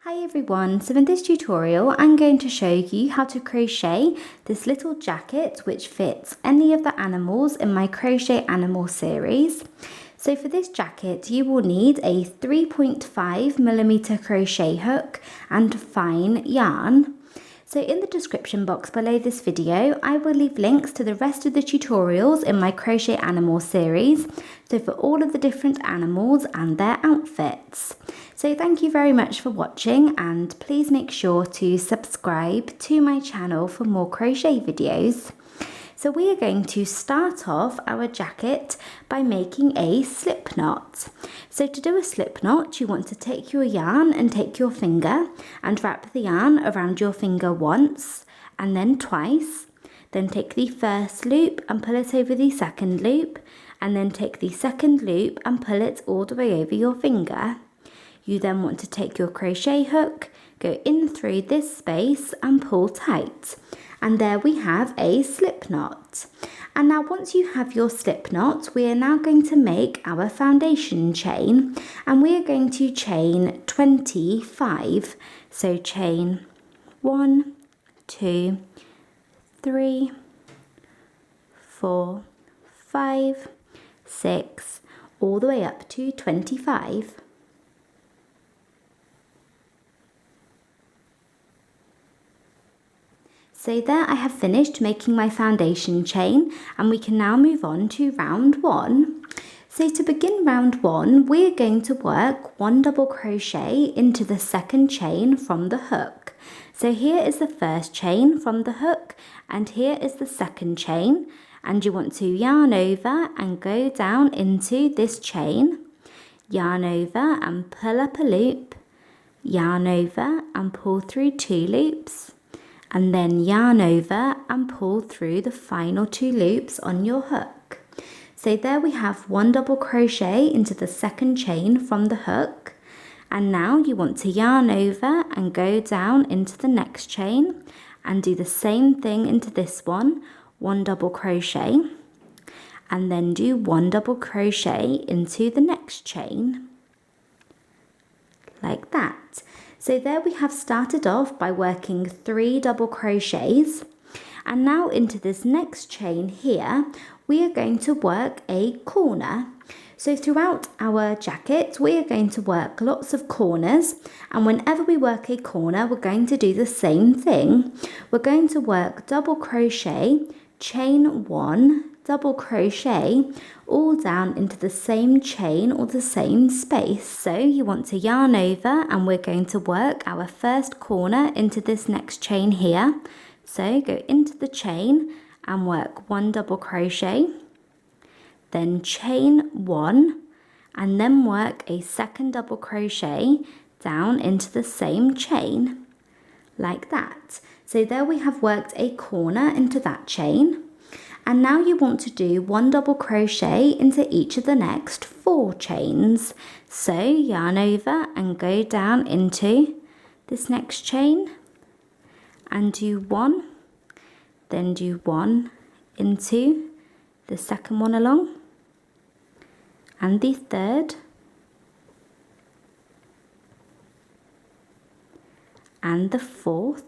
Hi everyone, so in this tutorial I'm going to show you how to crochet this little jacket which fits any of the animals in my Crochet Animal series. So for this jacket you will need a 3.5mm crochet hook and fine yarn. So in the description box below this video, I will leave links to the rest of the tutorials in my Crochet Animal series, so for all of the different animals and their outfits. So thank you very much for watching, and please make sure to subscribe to my channel for more crochet videos. So we are going to start off our jacket by making a slip knot. So to do a slip knot, you want to take your yarn and take your finger and wrap the yarn around your finger once and then twice. Then take the first loop and pull it over the second loop, and then take the second loop and pull it all the way over your finger. You then want to take your crochet hook, go in through this space and pull tight. And there we have a slip knot. And now once you have your slip knot, we are now going to make our foundation chain, and we are going to chain 25. So chain 1, 2, 3, 4, 5, 6, all the way up to 25. So there I have finished making my foundation chain, and we can now move on to round 1. So to begin round 1, we are going to work 1 double crochet into the second chain from the hook. So here is the first chain from the hook, and here is the second chain, and you want to yarn over and go down into this chain, yarn over and pull up a loop, yarn over and pull through 2 loops, and then yarn over and pull through the final 2 loops on your hook. So there we have 1 double crochet into the second chain from the hook, and now you want to yarn over and go down into the next chain and do the same thing into this one, 1 double crochet, and then do 1 double crochet into the next chain, like that. So there we have started off by working 3 double crochets, and now into this next chain here we are going to work a corner. So throughout our jacket we are going to work lots of corners, and whenever we work a corner we're going to do the same thing. We're going to work double crochet, chain 1, double crochet, all down into the same chain or the same space. So you want to yarn over, and we're going to work our first corner into this next chain here. So go into the chain and work 1 double crochet, then chain 1, and then work a second double crochet down into the same chain, like that. So there we have worked a corner into that chain. And now you want to do 1 double crochet into each of the next 4 chains. So yarn over and go down into this next chain and do 1, then do 1 into the second one along, and the third, and the fourth.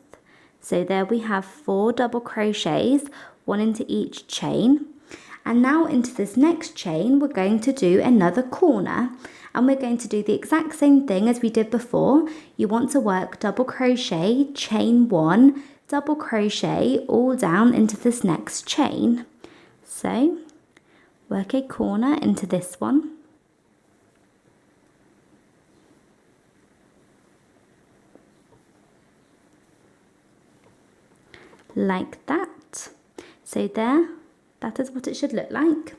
So there we have 4 double crochets, 1 into each chain. And now into this next chain we're going to do another corner, and we're going to do the exact same thing as we did before. You want to work double crochet, chain 1, double crochet all down into this next chain. So work a corner into this one, like that. So there, that is what it should look like.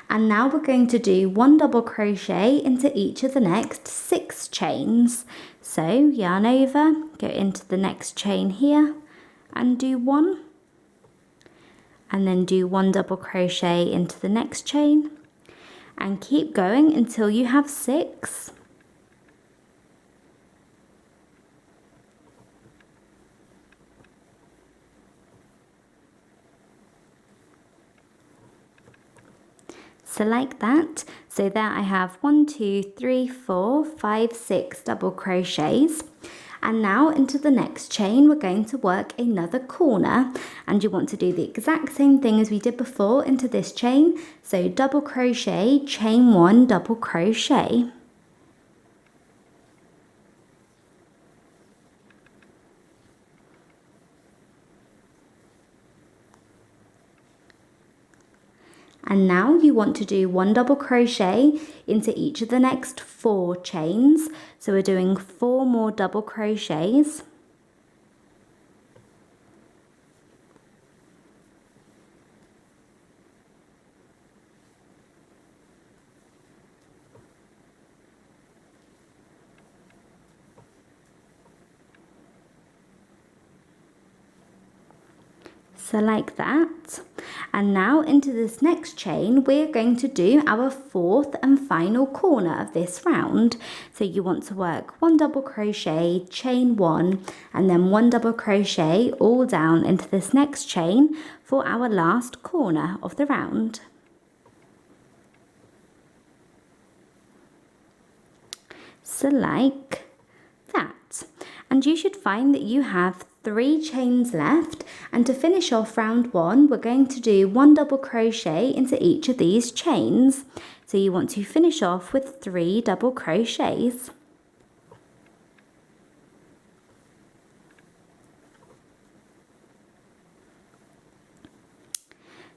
And now we're going to do 1 double crochet into each of the next 6 chains. So yarn over, go into the next chain here and do 1, and then do 1 double crochet into the next chain, and keep going until you have 6. So like that. So there I have 1, 2, 3, 4, 5, 6 double crochets. And now into the next chain, we're going to work another corner, and you want to do the exact same thing as we did before into this chain. So double crochet, chain 1, double crochet. And now you want to do 1 double crochet into each of the next 4 chains. So we're doing 4 more double crochets. So like that. And now into this next chain, we're going to do our 4th and final corner of this round. So you want to work 1 double crochet, chain 1, and then 1 double crochet all down into this next chain for our last corner of the round. So like that. And you should find that you have 3 chains left, and to finish off round 1, we're going to do 1 double crochet into each of these chains. So you want to finish off with 3 double crochets.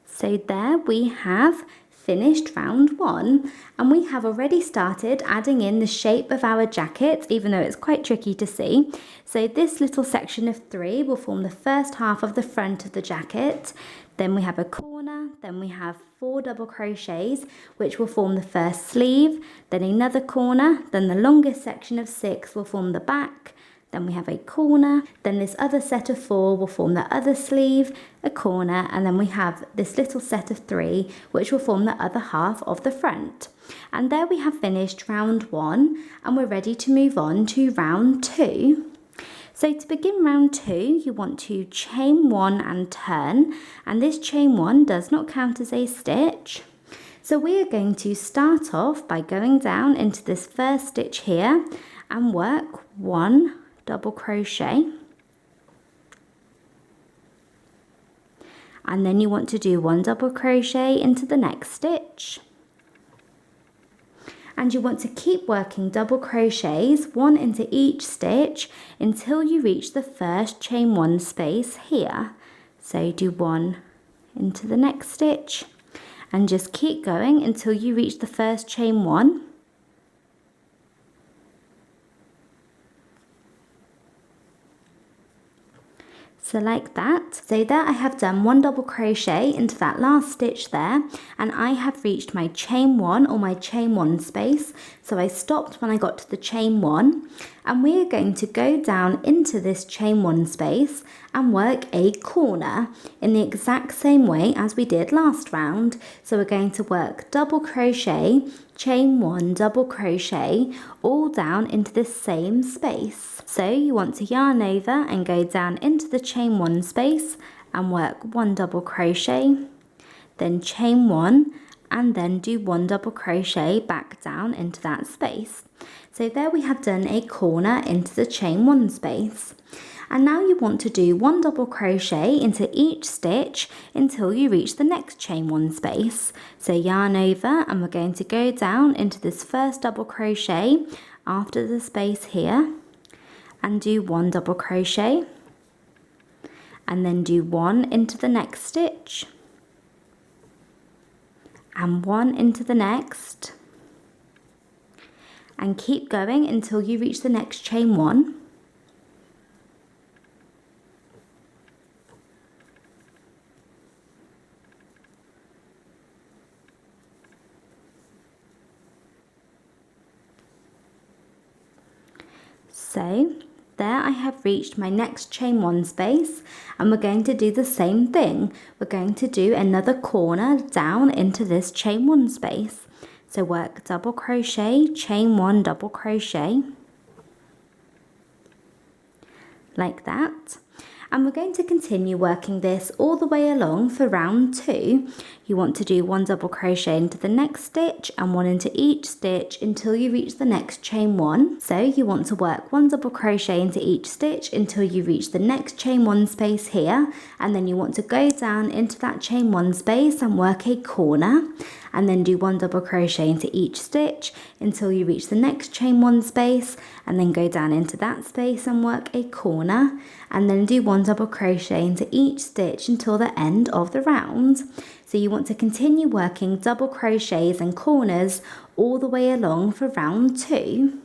So there we have finished round 1, and we have already started adding in the shape of our jacket, even though it's quite tricky to see. So this little section of 3 will form the first half of the front of the jacket. Then we have a corner, then we have 4 double crochets, which will form the first sleeve, then another corner, then the longest section of 6 will form the back. Then we have a corner, then this other set of 4 will form the other sleeve, a corner, and then we have this little set of 3 which will form the other half of the front. And there we have finished round 1, and we're ready to move on to round 2. So to begin round 2, you want to chain 1 and turn, and this chain 1 does not count as a stitch. So we are going to start off by going down into this first stitch here and work 1 double crochet, and then you want to do 1 double crochet into the next stitch, and you want to keep working double crochets 1 into each stitch until you reach the first chain 1 space here. So do 1 into the next stitch and just keep going until you reach the first chain 1. So like that. So there I have done 1 double crochet into that last stitch there, and I have reached my chain 1 or my chain 1 space. So I stopped when I got to the chain 1, and we are going to go down into this chain 1 space and work a corner in the exact same way as we did last round. So we're going to work double crochet, chain 1, double crochet all down into this same space. So you want to yarn over and go down into the chain 1 space and work 1 double crochet, then chain 1, and then do 1 double crochet back down into that space. So there we have done a corner into the chain 1 space. And now you want to do 1 double crochet into each stitch until you reach the next chain 1 space. So yarn over, and we're going to go down into this first double crochet after the space here and do 1 double crochet, and then do 1 into the next stitch and 1 into the next, and keep going until you reach the next chain 1. So there I have reached my next chain 1 space, and we're going to do the same thing. We're going to do another corner down into this chain 1 space. So work double crochet, chain 1, double crochet, like that. And we're going to continue working this all the way along for round 2. you want to do 1 double crochet into the next stitch and 1 into each stitch until you reach the next chain 1. So you want to work 1 double crochet into each stitch until you reach the next chain 1 space here, and then you want to go down into that chain 1 space and work a corner, and then do 1 double crochet into each stitch until you reach the next chain 1 space, and then go down into that space and work a corner, and then do 1 double crochet into each stitch until the end of the round. So you want to continue working double crochets and corners all the way along for round 2.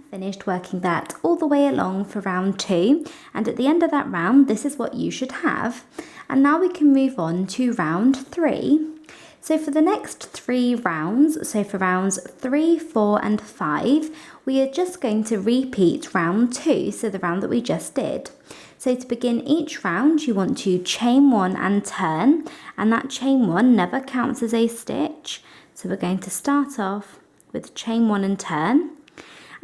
Finished working that all the way along for round 2, and at the end of that round this is what you should have. And now we can move on to round 3. So for the next 3 rounds, so for rounds 3, 4 and 5, we are just going to repeat round 2, so the round that we just did. So to begin each round you want to chain 1 and turn, and that chain 1 never counts as a stitch. So we're going to start off with chain 1 and turn.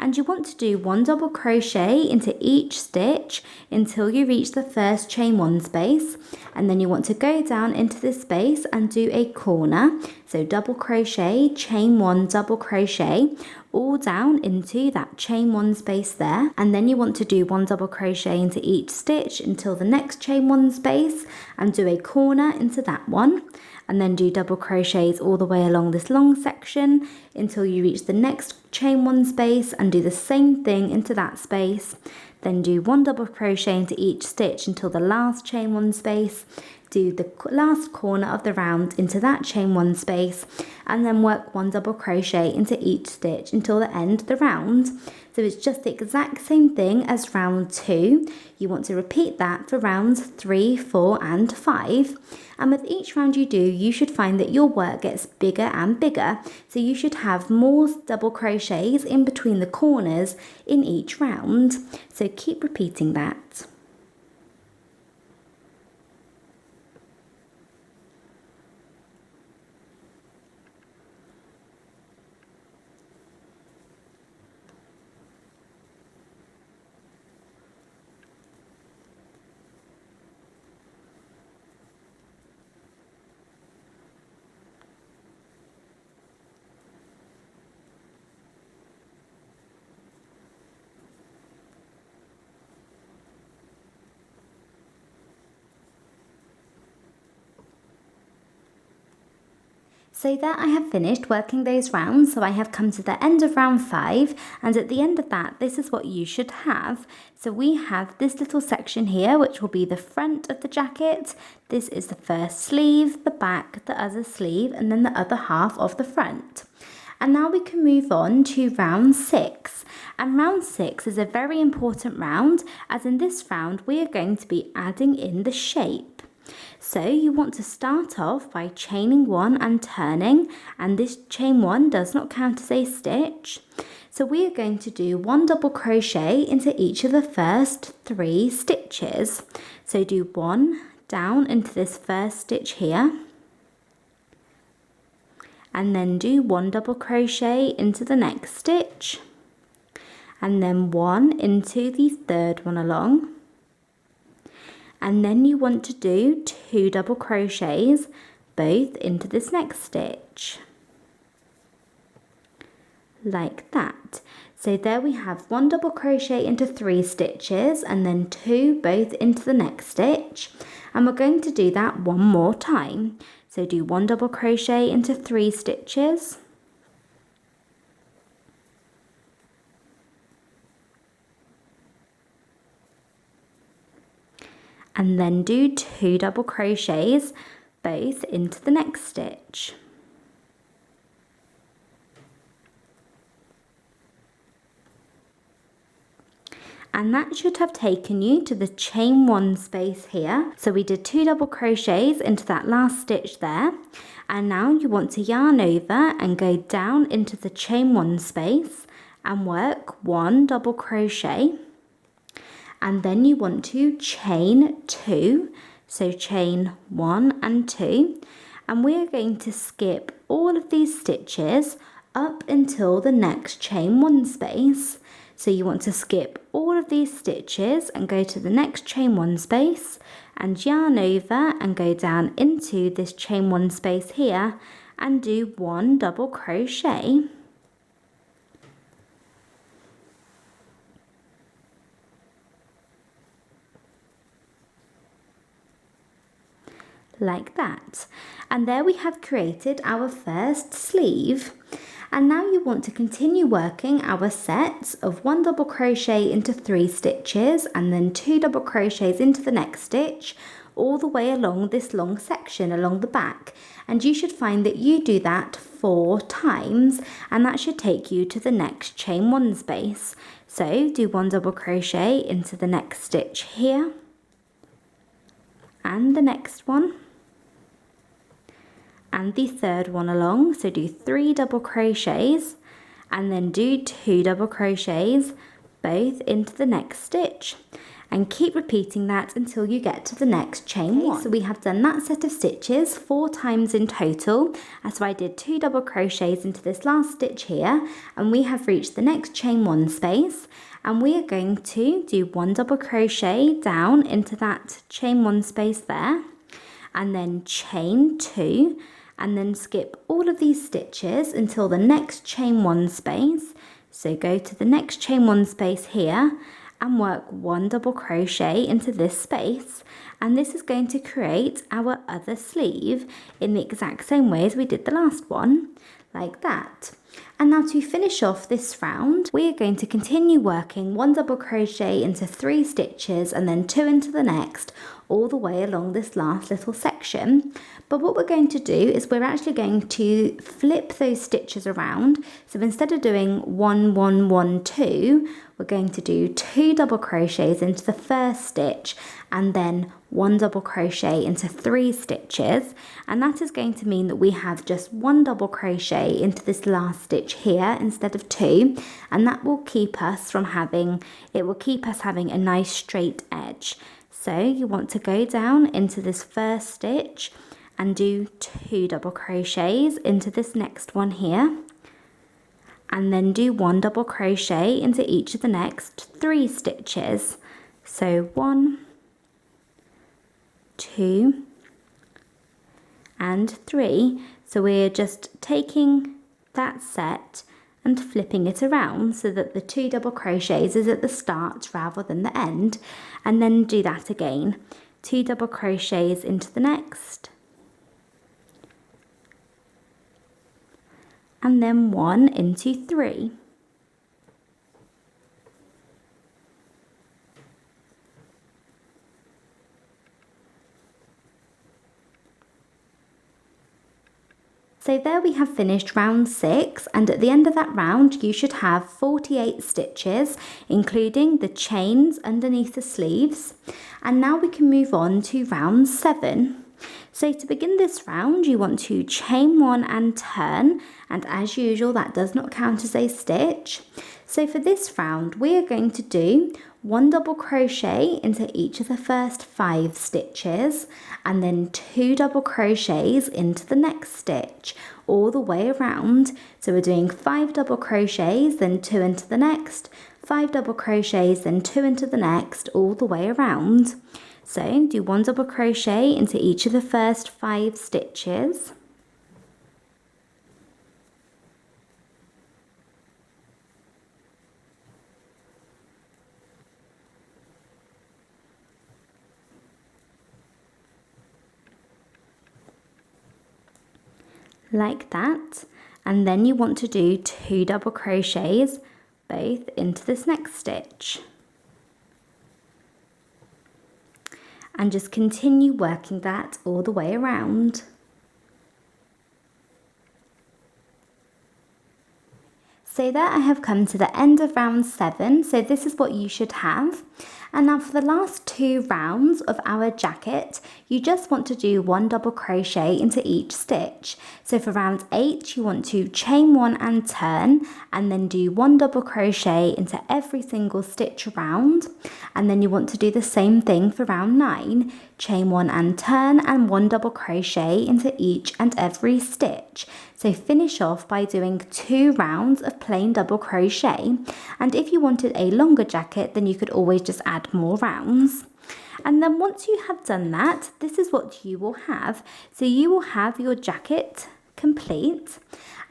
And you want to do 1 double crochet into each stitch until you reach the first chain 1 space, and then you want to go down into this space and do a corner, so double crochet, chain 1, double crochet, all down into that chain 1 space there, and then you want to do 1 double crochet into each stitch until the next chain 1 space and do a corner into that one, and then do double crochets all the way along this long section until you reach the next chain 1 space and do the same thing into that space. Then do 1 double crochet into each stitch until the last chain 1 space, do the last corner of the round into that chain 1 space, and then work 1 double crochet into each stitch until the end of the round. So it's just the exact same thing as round 2. You want to repeat that for rounds 3, 4 and 5. And with each round you do, you should find that your work gets bigger and bigger. So you should have more double crochets in between the corners in each round. So keep repeating that. So there I have finished working those rounds, so I have come to the end of round 5, and at the end of that this is what you should have. So we have this little section here which will be the front of the jacket. This is the first sleeve, the back, the other sleeve, and then the other half of the front. And now we can move on to round 6. And round 6 is a very important round, as in this round we are going to be adding in the shape. So you want to start off by chaining 1 and turning, and this chain 1 does not count as a stitch. So we are going to do 1 double crochet into each of the first 3 stitches. So do 1 down into this first stitch here, and then do 1 double crochet into the next stitch, and then 1 into the third one along. And then you want to do 2 double crochets both into this next stitch, like that. So there we have 1 double crochet into 3 stitches and then 2 both into the next stitch, and we're going to do that one more time. So do 1 double crochet into 3 stitches, and then do 2 double crochets both into the next stitch. And that should have taken you to the chain 1 space here. So we did 2 double crochets into that last stitch there, and now you want to yarn over and go down into the chain 1 space and work 1 double crochet, and then you want to chain 2, so chain 1 and 2, and we are going to skip all of these stitches up until the next chain 1 space. So you want to skip all of these stitches and go to the next chain 1 space and yarn over and go down into this chain 1 space here and do 1 double crochet. Like that. And there we have created our first sleeve. And now you want to continue working our sets of 1 double crochet into 3 stitches and then 2 double crochets into the next stitch all the way along this long section along the back. And you should find that you do that 4 times, and that should take you to the next chain 1 space. So do 1 double crochet into the next stitch here and the next one and the third one along. So do 3 double crochets and then do 2 double crochets both into the next stitch, and keep repeating that until you get to the next chain 1. So we have done that set of stitches 4 times in total, so I did 2 double crochets into this last stitch here, and we have reached the next chain 1 space, and we are going to do 1 double crochet down into that chain 1 space there, and then chain 2, and then skip all of these stitches until the next chain 1 space. So go to the next chain 1 space here and work 1 double crochet into this space, and this is going to create our other sleeve in the exact same way as we did the last one, like that. And now to finish off this round, we are going to continue working 1 double crochet into 3 stitches and then 2 into the next, all the way along this last little section. But what we're going to do is we're actually going to flip those stitches around. So instead of doing 1, 1, 1, 2, we're going to do 2 double crochets into the first stitch and then 1 double crochet into 3 stitches, and that is going to mean that we have just 1 double crochet into this last stitch here instead of 2, and that will keep us from having, it will keep us having a nice straight edge. So you want to go down into this first stitch and do 2 double crochets into this next one here, and then do 1 double crochet into each of the next 3 stitches. So 1, 2 and 3. So we're just taking that set and flipping it around so that the 2 double crochets is at the start rather than the end, and then do that again. 2 double crochets into the next, and then 1 into 3. So there we have finished round 6, and at the end of that round you should have 48 stitches, including the chains underneath the sleeves. And now we can move on to round 7. So to begin this round you want to chain 1 and turn, and as usual that does not count as a stitch. So for this round we are going to do 1 double crochet into each of the first 5 stitches and then 2 double crochets into the next stitch all the way around. So we're doing 5 double crochets, then 2 into the next, 5 double crochets, then 2 into the next, all the way around. So do 1 double crochet into each of the first 5 stitches, like that, and then you want to do 2 double crochets both into this next stitch, and just continue working that all the way around. So there I have come to the end of round 7, so this is what you should have. And now for the last 2 rounds of our jacket, you just want to do 1 double crochet into each stitch. So for round 8, you want to chain 1 and turn, and then do 1 double crochet into every single stitch around. And then you want to do the same thing for round 9, chain 1 and turn, and 1 double crochet into each and every stitch. So finish off by doing 2 rounds of plain double crochet, and if you wanted a longer jacket, then you could always just add more rounds. And then once you have done that, this is what you will have. So you will have your jacket complete,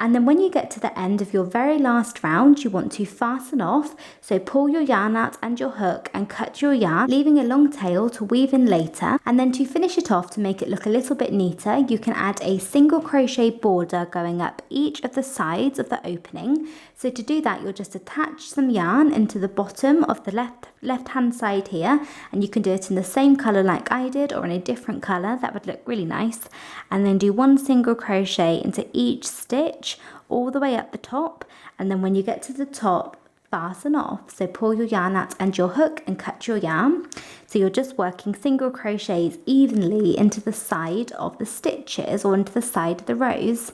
and then when you get to the end of your very last round, you want to fasten off. So pull your yarn out and your hook and cut your yarn, leaving a long tail to weave in later. And then to finish it off, to make it look a little bit neater, you can add a single crochet border going up each of the sides of the opening. So to do that, you'll just attach some yarn into the bottom of the left hand side here, and you can do it in the same colour like I did, or in a different colour. That would look really nice. And then do 1 single crochet into each stitch all the way up the top, and then when you get to the top, fasten off. So pull your yarn out and your hook and cut your yarn. So you're just working single crochets evenly into the side of the stitches, or into the side of the rows.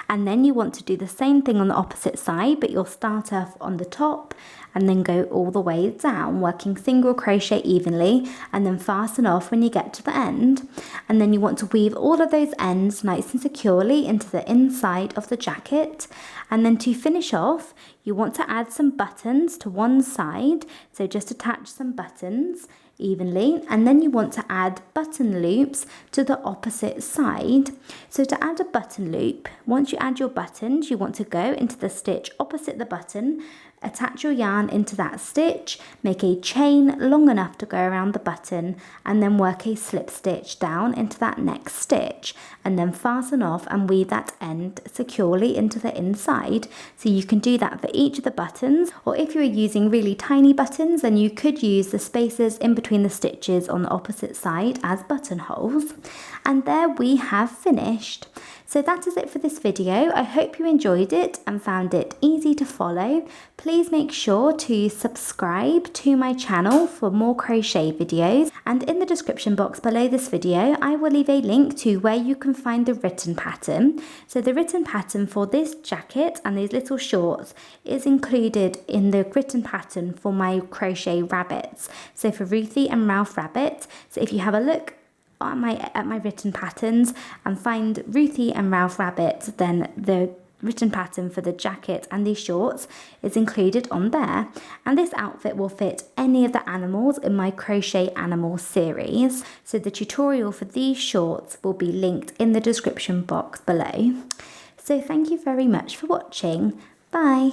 And then you want to do the same thing on the opposite side, but you'll start off on the top and then go all the way down, working single crochet evenly, and then fasten off when you get to the end. And then you want to weave all of those ends nice and securely into the inside of the jacket. And then to finish off, you want to add some buttons to one side, so just attach some buttons evenly, and then you want to add button loops to the opposite side. So to add a button loop, once you add your buttons, you want to go into the stitch opposite the button, attach your yarn into that stitch, make a chain long enough to go around the button, and then work a slip stitch down into that next stitch, and then fasten off and weave that end securely into the inside. So you can do that for each of the buttons, or if you're using really tiny buttons, then you could use the spaces in between the stitches on the opposite side as buttonholes. And there we have finished. So that is it for this video. I hope you enjoyed it and found it easy to follow. Please make sure to subscribe to my channel for more crochet videos, and in the description box below this video I will leave a link to where you can find the written pattern. So the written pattern for this jacket and these little shorts is included in the written pattern for my crochet rabbits. So for Ruthie and Ralph rabbit, so if you have a look at my written patterns and find Ruthie and Ralph rabbit, then the written pattern for the jacket and these shorts is included on there. And this outfit will fit any of the animals in my Crochet Animals series. So the tutorial for these shorts will be linked in the description box below. So thank you very much for watching. Bye.